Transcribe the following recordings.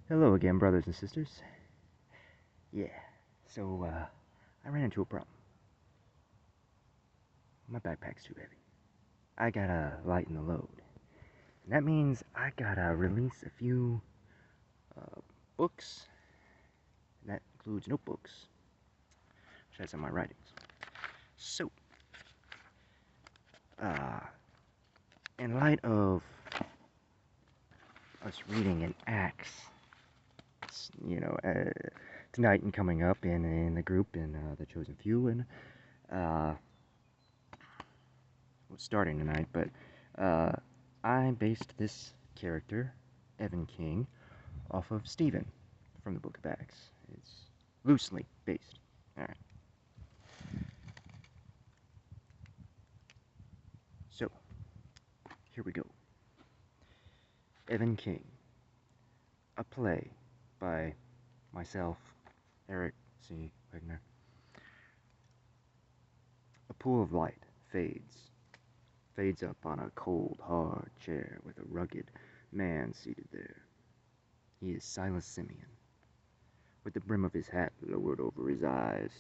Hello again, brothers and sisters. Yeah, so, I ran into a problem. My backpack's too heavy. I gotta lighten the load. And that means I gotta release a few, uh, books. And that includes notebooks, which has some of my writings. So, uh, in light of us reading an Acts, tonight and coming up in the group in the Chosen Few, and, uh, starting tonight, but I based this character, Evan King, off of Stephen from the Book of Acts. It's loosely based. Alright. So, here we go. Evan King. A play by myself, Eric C. Wegner. A pool of light fades up on a cold, hard chair with a rugged man seated there. He is Silas Simeon. With the brim of his hat lowered over his eyes,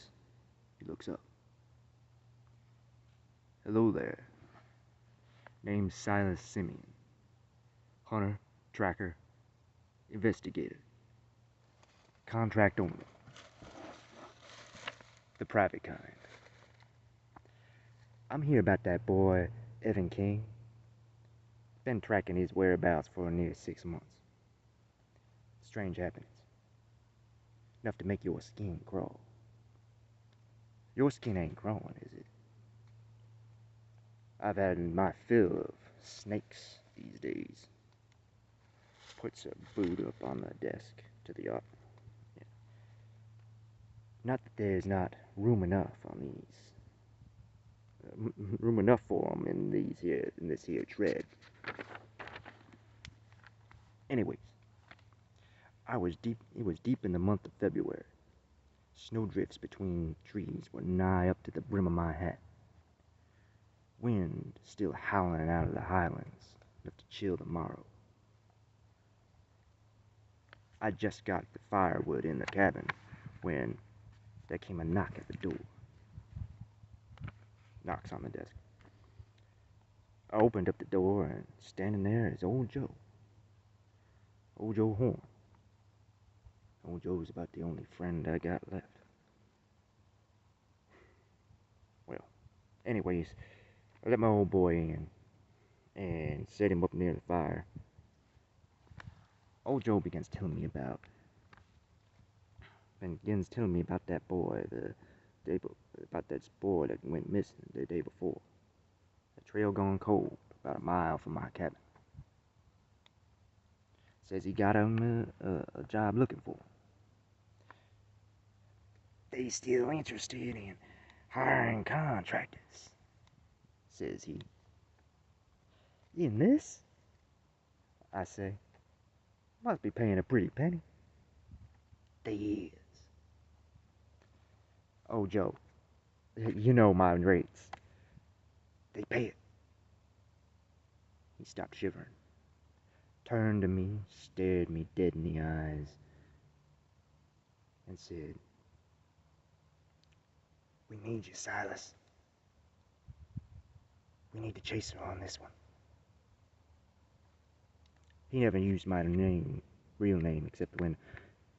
he looks up. Hello there. Name's Silas Simeon. Hunter, tracker, investigator. Contract only. The private kind. I'm here about that boy, Evan King. Been tracking his whereabouts for near 6 months. Strange happenings. Enough to make your skin crawl. Your skin ain't crawling, is it? I've had my fill of snakes these days. Puts a boot up on the desk to the up. Yeah. Not that there's not room enough on these. Room enough for 'em in this here tread. Anyways, it was deep in the month of February. Snowdrifts between trees were nigh up to the brim of my hat. Wind still howling out of the highlands, enough to chill the morrow. I just got the firewood in the cabin when there came a knock at the door. Knocks on the desk. I opened up the door, and standing there is old Joe. Old Joe Horn. Old Joe's about the only friend I got left. Well, anyways, I let my old boy in and set him up near the fire. Old Joe begins telling me about that boy about that boy that went missing the day before. The trail gone cold about a mile from my cabin. Says he got him a job looking for him. They still interested in hiring contractors, says he. In this? I say. Must be paying a pretty penny. They is. Oh, Joe, you know my rates. They pay it. He stopped shivering, turned to me, stared me dead in the eyes, and said, "We need you, Silas. We need the chaser on this one." He never used my real name, except when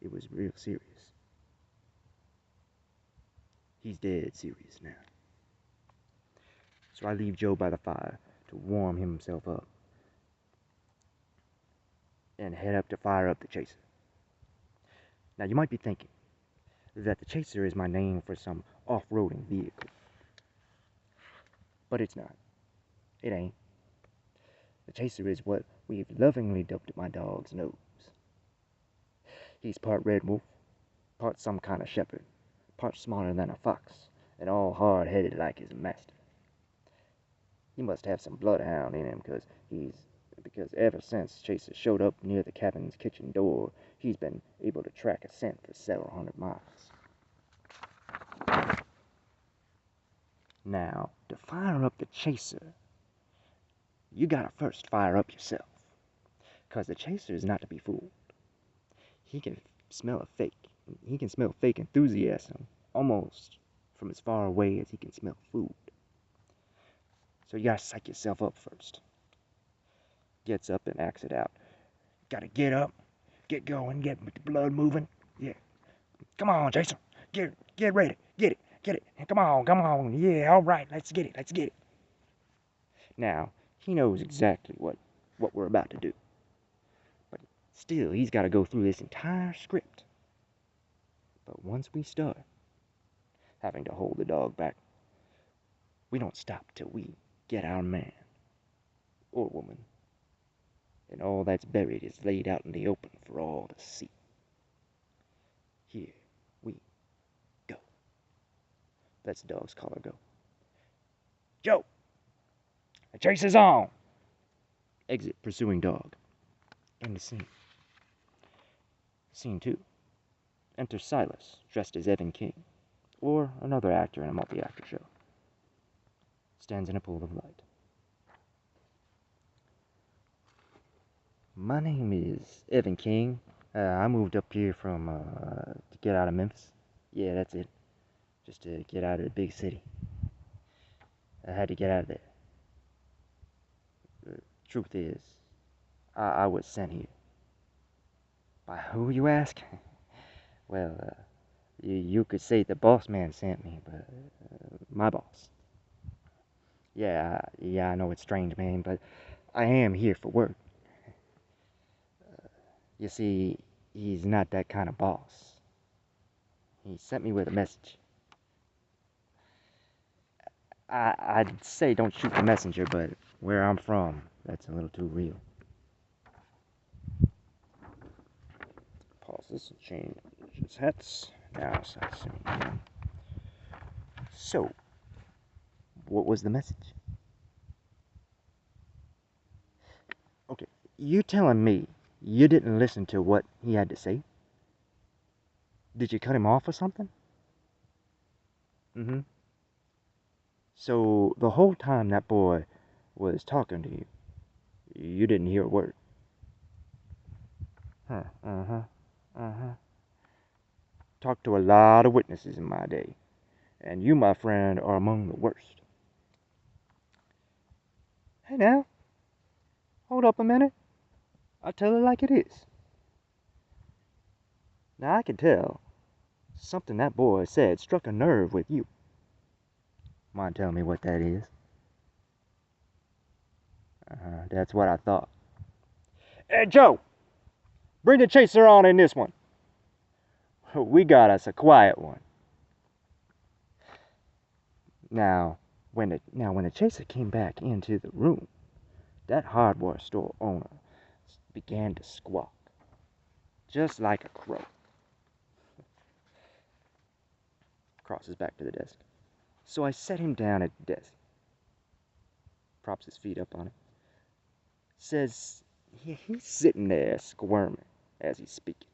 it was real serious. He's dead serious now. So I leave Joe by the fire to warm himself up and head up to fire up the chaser. Now you might be thinking that the chaser is my name for some off-roading vehicle. But it's not. It ain't. The chaser is what we've lovingly dubbed my dog's nose. He's part red wolf, part some kind of shepherd, part smarter than a fox, and all hard-headed like his master. He must have some bloodhound in him, because ever since Chaser showed up near the cabin's kitchen door, he's been able to track a scent for several hundred miles. Now, to fire up the Chaser, you gotta first fire up yourself, 'cause the Chaser is not to be fooled. he can smell a fake. He can smell fake enthusiasm almost from as far away as he can smell food. So you gotta psych yourself up first. Gets up and acts it out. Gotta get up, get going, get the blood moving. Yeah. Come on, Jason. Get ready. Get it. Come on. Yeah, all right. Let's get it. Now, he knows exactly what we're about to do. But still, he's got to go through this entire script. But once we start having to hold the dog back, we don't stop till we get our man or woman. And all that's buried is laid out in the open for all to see. Here we go. That's the dog's collar go. Joe! The chase is on! Exit pursuing dog. End the scene. Scene 2. Enter Silas, dressed as Evan King, or another actor in a multi-actor show. Stands in a pool of light. My name is Evan King. I moved up here to get out of Memphis. Yeah, that's it. Just to get out of the big city. I had to get out of there. The truth is, I was sent here. By who, you ask? Well, you could say the boss man sent me, but my boss. Yeah, I know it's strange, man, but I am here for work. You see, he's not that kind of boss. He sent me with a message. I'd say don't shoot the messenger, but where I'm from, that's a little too real. Pause this and change his hats. Now, so, what was the message? Okay, you telling me you didn't listen to what he had to say? Did you cut him off or something? Mm-hmm. So, the whole time that boy was talking to you, you didn't hear a word? Huh, uh-huh. Talked to a lot of witnesses in my day, and you, my friend, are among the worst. Hey now, hold up a minute. I'll tell it like it is. Now I can tell something that boy said struck a nerve with you. Mind telling me what that is? That's what I thought. Hey, Joe! Bring the chaser on in this one. We got us a quiet one. Now, when the chaser came back into the room, that hardware store owner began to squawk, just like a crow. Crosses back to the desk. So I set him down at the desk. Props his feet up on it. Says he's sitting there squirming as he's speaking.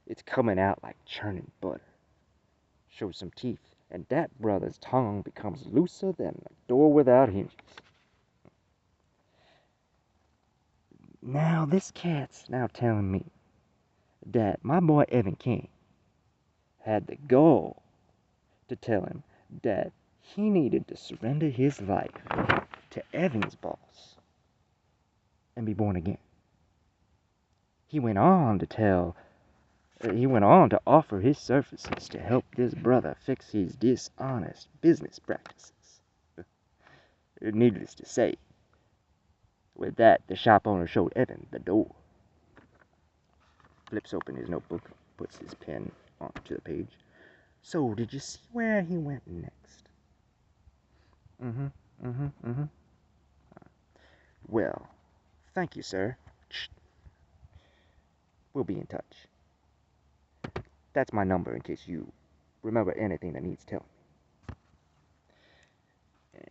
It's coming out like churning butter. Shows some teeth, and that brother's tongue becomes looser than a door without hinges. Now this cat's now telling me that my boy Evan King had the gall to tell him that he needed to surrender his life to Evan's boss and be born again. He went on to offer his services to help this brother fix his dishonest business practices. Needless to say, with that, the shop owner showed Evan the door. Flips open his notebook, puts his pen onto the page. So, did you see where he went next? Mm-hmm. Well, thank you, sir. We'll be in touch. That's my number in case you remember anything that needs telling.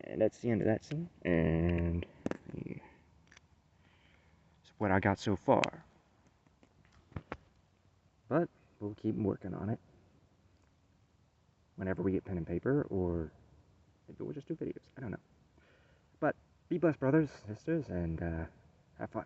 And that's the end of that scene. And that's what I got so far. But we'll keep working on it. Whenever we get pen and paper, or maybe we'll just do videos. I don't know. But be blessed, brothers, sisters, and have fun.